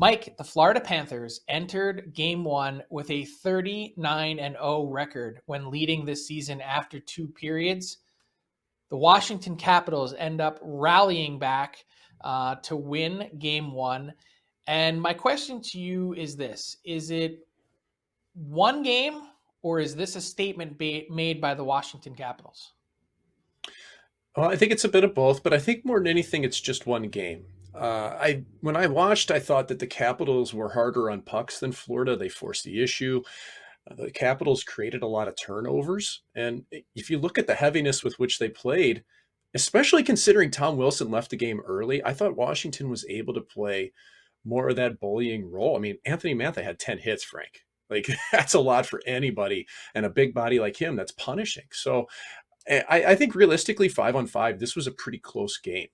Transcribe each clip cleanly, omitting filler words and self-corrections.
Mike, the Florida Panthers entered game one with a 39-0 record when leading this season after 2 periods. The Washington Capitals end up rallying back to win game one. And my question to you is this: is it one game, or is this a statement made by the Washington Capitals? Well, I think it's a bit of both, but I think more than anything, it's just one game. When I watched, I thought that the Capitals were harder on pucks than Florida. They forced the issue. The Capitals created a lot of turnovers, and if you look at the heaviness with which they played, especially considering Tom Wilson left the game early, I thought Washington was able to play more of that bullying role. I mean, Anthony Mantha had 10 hits, Frank. Like that's a lot for anybody, and a big body like him, that's punishing. So I think realistically, 5-on-5, this was a pretty close game.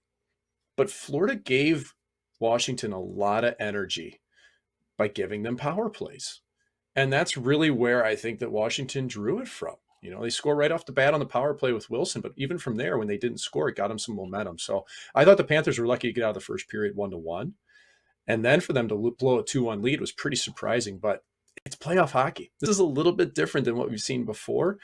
But Florida gave Washington a lot of energy by giving them power plays. And that's really where I think that Washington drew it from. You know, they score right off the bat on the power play with Wilson, but even from there, when they didn't score, it got them some momentum. So I thought the Panthers were lucky to get out of the first period 1-1. And then for them to blow a 2-1 lead was pretty surprising, but it's playoff hockey. This is a little bit different than what we've seen before.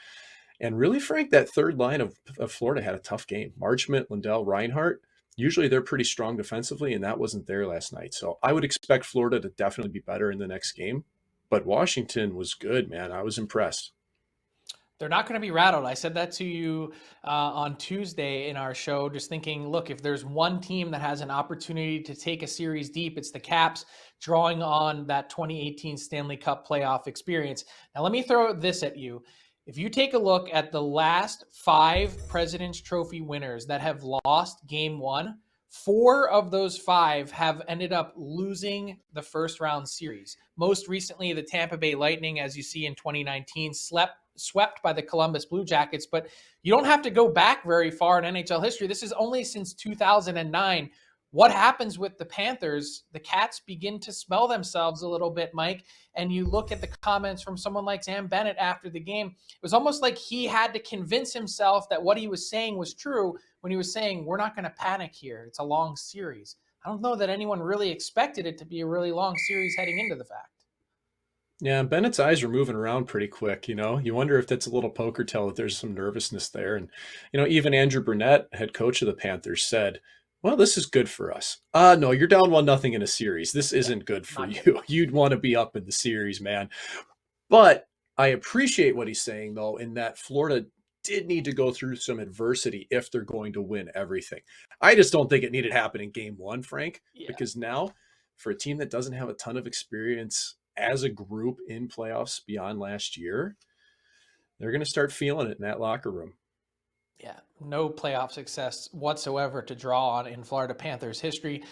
And really, Frank, that third line of Florida had a tough game. Marchment, Lindell, Reinhart, usually they're pretty strong defensively, and that wasn't there last night. So I would expect Florida to definitely be better in the next game. But Washington was good, man. I was impressed. They're not going to be rattled. I said that to you on Tuesday in our show, just thinking, look, if there's one team that has an opportunity to take a series deep, it's the Caps, drawing on that 2018 Stanley Cup playoff experience. Now, let me throw this at you. If you take a look at the last 5 President's Trophy winners that have lost game one, 4 of those 5 have ended up losing the first round series. Most recently, the Tampa Bay Lightning, as you see in 2019, swept by the Columbus Blue Jackets. But you don't have to go back very far in NHL history. This is only since 2009. What happens with the Panthers? The Cats begin to smell themselves a little bit, Mike. And you look at the comments from someone like Sam Bennett after the game. It was almost like he had to convince himself that what he was saying was true when he was saying, we're not going to panic here. It's a long series. I don't know that anyone really expected it to be a really long series heading into the fact. Yeah, Bennett's eyes were moving around pretty quick, you know. You wonder if that's a little poker tell that there's some nervousness there. And, you know, even Andrew Burnett, head coach of the Panthers, said, well, this is good for us. No, you're down 1-0 in a series. This Yeah, isn't good for not you. good. You'd want to be up in the series, man. But I appreciate what he's saying, though, in that Florida did need to go through some adversity if they're going to win everything. I just don't think it needed to happen in game one, Frank, Yeah. because now for a team that doesn't have a ton of experience as a group in playoffs beyond last year, they're going to start feeling it in that locker room. Yeah, no playoff success whatsoever to draw on in Florida Panthers history.